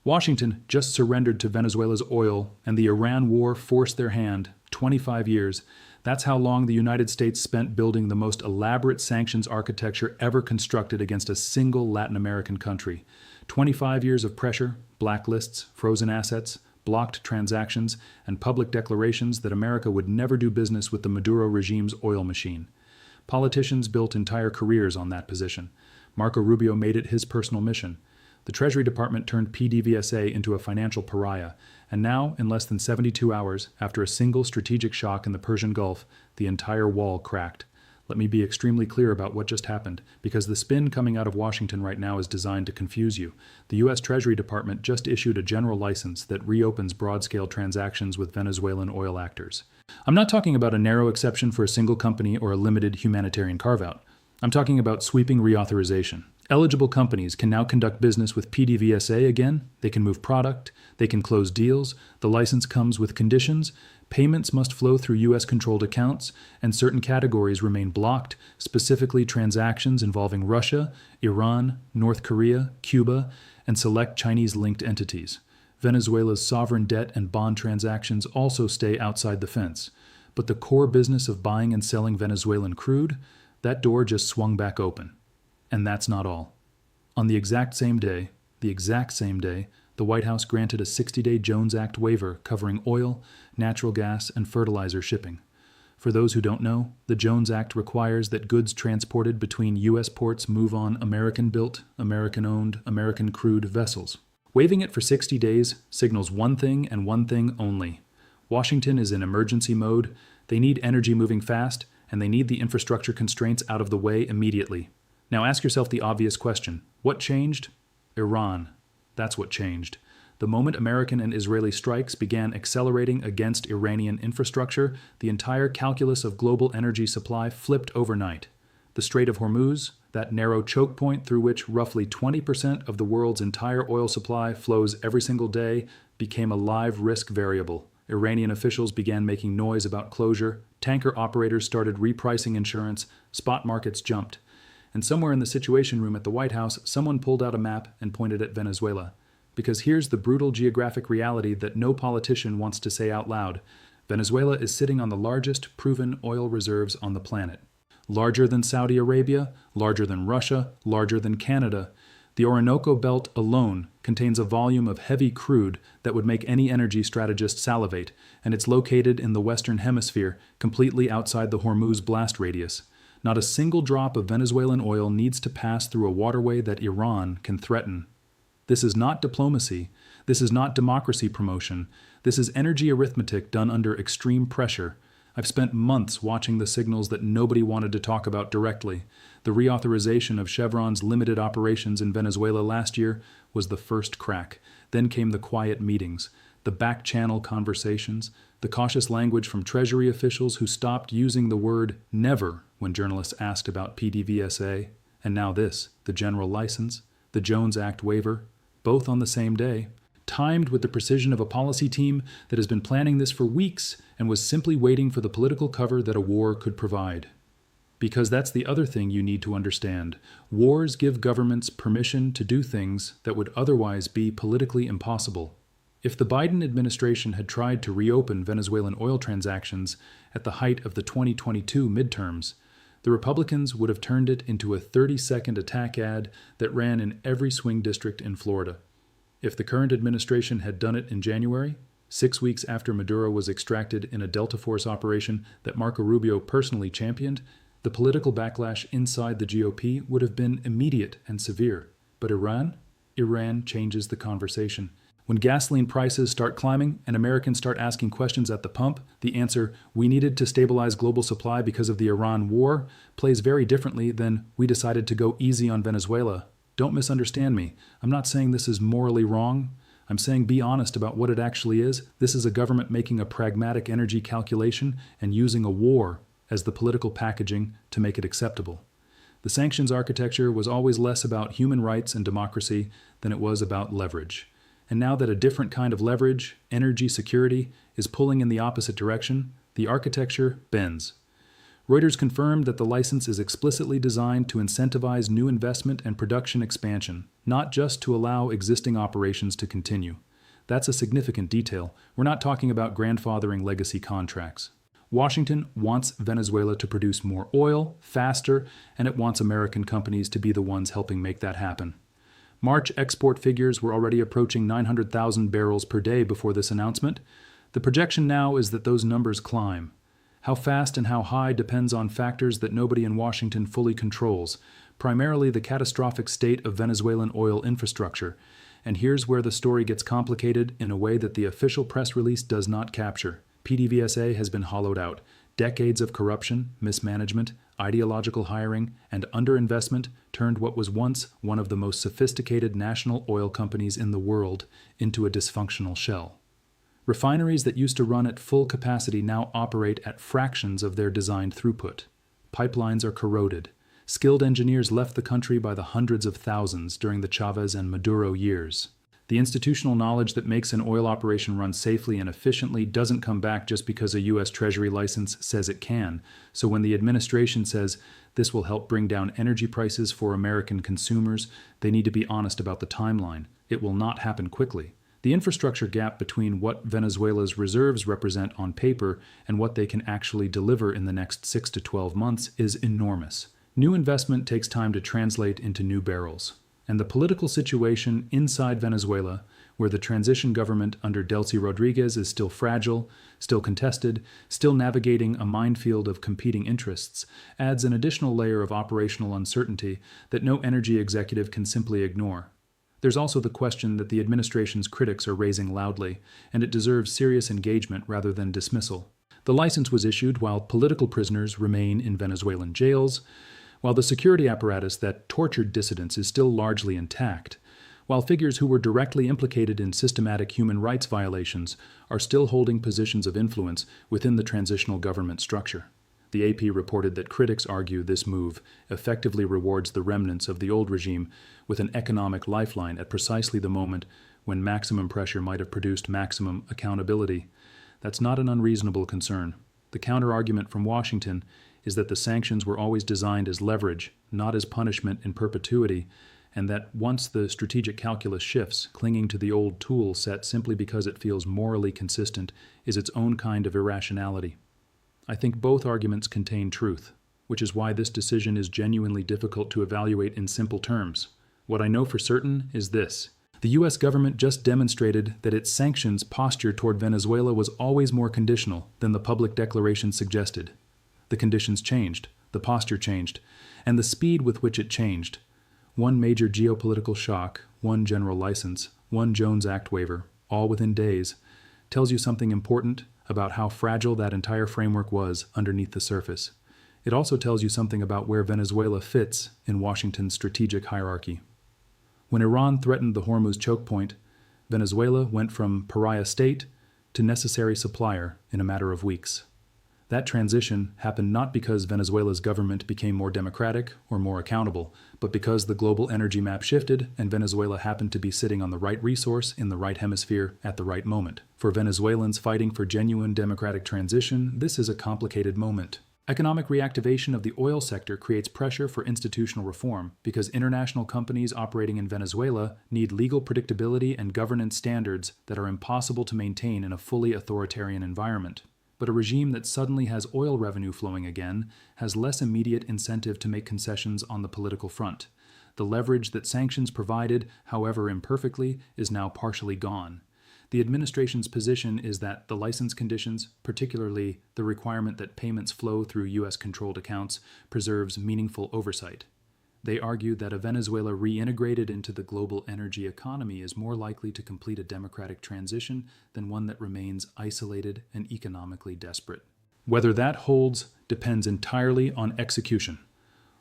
Washington just surrendered to Venezuela's oil, and the Iran war forced their hand. 25 years. That's how long the United States spent building the most elaborate sanctions architecture ever constructed against a single Latin American country. 25 years of pressure, blacklists, frozen assets, blocked transactions, and public declarations that America would never do business with the Maduro regime's oil machine. Politicians built entire careers on that position. Marco Rubio made it his personal mission. The Treasury Department turned PDVSA into a financial pariah, and now, in less than 72 hours, after a single strategic shock in the Persian Gulf, the entire wall cracked. Let me be extremely clear about what just happened, because the spin coming out of Washington right now is designed to confuse you. The U.S. Treasury Department just issued a general license that reopens broad-scale transactions with Venezuelan oil actors. I'm not talking about a narrow exception for a single company or a limited humanitarian carve-out. I'm talking about sweeping reauthorization. Eligible companies can now conduct business with PDVSA again, they can move product, they can close deals, the license comes with conditions, payments must flow through U.S.-controlled accounts, and certain categories remain blocked, specifically transactions involving Russia, Iran, North Korea, Cuba, and select Chinese-linked entities. Venezuela's sovereign debt and bond transactions also stay outside the fence. But the core business of buying and selling Venezuelan crude, that door just swung back open. And that's not all. On the exact same day, the White House granted a 60-day Jones Act waiver covering oil, natural gas, and fertilizer shipping. For those who don't know, the Jones Act requires that goods transported between U.S. ports move on American-built, American-owned, American-crewed vessels. Waiving it for 60 days signals one thing and one thing only. Washington is in emergency mode, they need energy moving fast, and they need the infrastructure constraints out of the way immediately. Now ask yourself the obvious question. What changed? Iran. That's what changed. The moment American and Israeli strikes began accelerating against Iranian infrastructure, the entire calculus of global energy supply flipped overnight. The Strait of Hormuz, that narrow choke point through which roughly 20% of the world's entire oil supply flows every single day, became a live risk variable. Iranian officials began making noise about closure, tanker operators started repricing insurance, spot markets jumped. And somewhere in the Situation Room at the White House, someone pulled out a map and pointed at Venezuela. Because here's the brutal geographic reality that no politician wants to say out loud. Venezuela is sitting on the largest proven oil reserves on the planet. Larger than Saudi Arabia, larger than Russia, larger than Canada. The Orinoco Belt alone contains a volume of heavy crude that would make any energy strategist salivate, and it's located in the Western Hemisphere, completely outside the Hormuz blast radius. Not a single drop of Venezuelan oil needs to pass through a waterway that Iran can threaten. This is not diplomacy. This is not democracy promotion. This is energy arithmetic done under extreme pressure. I've spent months watching the signals that nobody wanted to talk about directly. The reauthorization of Chevron's limited operations in Venezuela last year was the first crack. Then came the quiet meetings, the back-channel conversations, the cautious language from Treasury officials who stopped using the word never when journalists asked about PDVSA, and now this, the general license, the Jones Act waiver, both on the same day, timed with the precision of a policy team that has been planning this for weeks and was simply waiting for the political cover that a war could provide. Because that's the other thing you need to understand. Wars give governments permission to do things that would otherwise be politically impossible. If the Biden administration had tried to reopen Venezuelan oil transactions at the height of the 2022 midterms, the Republicans would have turned it into a 30-second attack ad that ran in every swing district in Florida. If the current administration had done it in January, 6 weeks after Maduro was extracted in a Delta Force operation that Marco Rubio personally championed, the political backlash inside the GOP would have been immediate and severe. But Iran changes the conversation. When gasoline prices start climbing and Americans start asking questions at the pump, the answer, "we needed to stabilize global supply because of the Iran war," plays very differently than "we decided to go easy on Venezuela." Don't misunderstand me. I'm not saying this is morally wrong. I'm saying be honest about what it actually is. This is a government making a pragmatic energy calculation and using a war as the political packaging to make it acceptable. The sanctions architecture was always less about human rights and democracy than it was about leverage. And now that a different kind of leverage, energy security, is pulling in the opposite direction, the architecture bends. Reuters confirmed that the license is explicitly designed to incentivize new investment and production expansion, not just to allow existing operations to continue. That's a significant detail. We're not talking about grandfathering legacy contracts. Washington wants Venezuela to produce more oil, faster, and it wants American companies to be the ones helping make that happen. March export figures were already approaching 900,000 barrels per day before this announcement. The projection now is that those numbers climb. How fast and how high depends on factors that nobody in Washington fully controls, primarily the catastrophic state of Venezuelan oil infrastructure. And here's where the story gets complicated in a way that the official press release does not capture. PDVSA has been hollowed out. Decades of corruption, mismanagement, ideological hiring, and underinvestment turned what was once one of the most sophisticated national oil companies in the world into a dysfunctional shell. Refineries that used to run at full capacity now operate at fractions of their designed throughput. Pipelines are corroded. Skilled engineers left the country by the hundreds of thousands during the Chavez and Maduro years. The institutional knowledge that makes an oil operation run safely and efficiently doesn't come back just because a U.S. Treasury license says it can. So when the administration says this will help bring down energy prices for American consumers, they need to be honest about the timeline. It will not happen quickly. The infrastructure gap between what Venezuela's reserves represent on paper and what they can actually deliver in the next 6 to 12 months is enormous. New investment takes time to translate into new barrels. And the political situation inside Venezuela, where the transition government under Delcy Rodriguez is still fragile, still contested, still navigating a minefield of competing interests, adds an additional layer of operational uncertainty that no energy executive can simply ignore. There's also the question that the administration's critics are raising loudly, and it deserves serious engagement rather than dismissal. The license was issued while political prisoners remain in Venezuelan jails, while the security apparatus that tortured dissidents is still largely intact, while figures who were directly implicated in systematic human rights violations are still holding positions of influence within the transitional government structure. The AP reported that critics argue this move effectively rewards the remnants of the old regime with an economic lifeline at precisely the moment when maximum pressure might have produced maximum accountability. That's not an unreasonable concern. The counter-argument from Washington is that the sanctions were always designed as leverage, not as punishment in perpetuity, and that once the strategic calculus shifts, clinging to the old tool set simply because it feels morally consistent is its own kind of irrationality. I think both arguments contain truth, which is why this decision is genuinely difficult to evaluate in simple terms. What I know for certain is this. The U.S. government just demonstrated that its sanctions posture toward Venezuela was always more conditional than the public declaration suggested. The conditions changed, the posture changed, and the speed with which it changed. One major geopolitical shock, one general license, one Jones Act waiver, all within days, tells you something important about how fragile that entire framework was underneath the surface. It also tells you something about where Venezuela fits in Washington's strategic hierarchy. When Iran threatened the Hormuz chokepoint, Venezuela went from pariah state to necessary supplier in a matter of weeks. That transition happened not because Venezuela's government became more democratic or more accountable, but because the global energy map shifted and Venezuela happened to be sitting on the right resource in the right hemisphere at the right moment. For Venezuelans fighting for genuine democratic transition, this is a complicated moment. Economic reactivation of the oil sector creates pressure for institutional reform because international companies operating in Venezuela need legal predictability and governance standards that are impossible to maintain in a fully authoritarian environment. But a regime that suddenly has oil revenue flowing again has less immediate incentive to make concessions on the political front. The leverage that sanctions provided, however imperfectly, is now partially gone. The administration's position is that the license conditions, particularly the requirement that payments flow through U.S.-controlled accounts, preserves meaningful oversight. They argue that a Venezuela reintegrated into the global energy economy is more likely to complete a democratic transition than one that remains isolated and economically desperate. Whether that holds depends entirely on execution,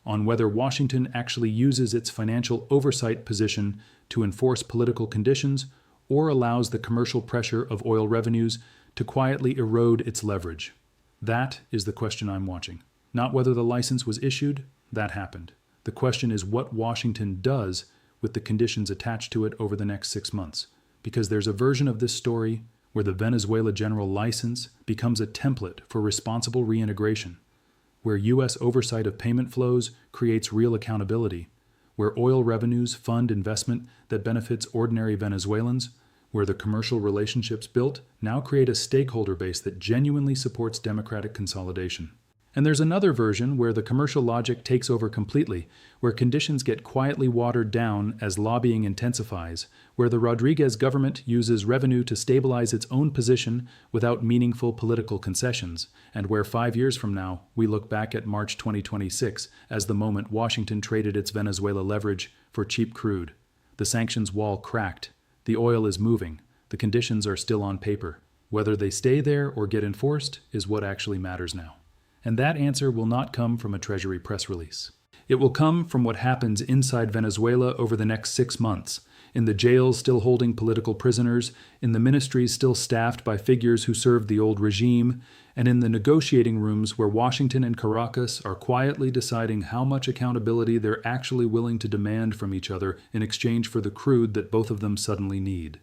on whether Washington actually uses its financial oversight position to enforce political conditions or allows the commercial pressure of oil revenues to quietly erode its leverage. That is the question I'm watching. Not whether the license was issued, that happened. The question is what Washington does with the conditions attached to it over the next 6 months, because there's a version of this story where the Venezuela General License becomes a template for responsible reintegration. where U.S. oversight of payment flows creates real accountability, where oil revenues fund investment that benefits ordinary Venezuelans, where the commercial relationships built now create a stakeholder base that genuinely supports democratic consolidation. And there's another version where the commercial logic takes over completely, where conditions get quietly watered down as lobbying intensifies, where the Rodriguez government uses revenue to stabilize its own position without meaningful political concessions, and where 5 years from now, we look back at March 2026 as the moment Washington traded its Venezuela leverage for cheap crude. The sanctions wall cracked. The oil is moving. The conditions are still on paper. Whether they stay there or get enforced is what actually matters now. And that answer will not come from a Treasury press release. It will come from what happens inside Venezuela over the next 6 months, in the jails still holding political prisoners, in the ministries still staffed by figures who served the old regime, and in the negotiating rooms where Washington and Caracas are quietly deciding how much accountability they're actually willing to demand from each other in exchange for the crude that both of them suddenly need.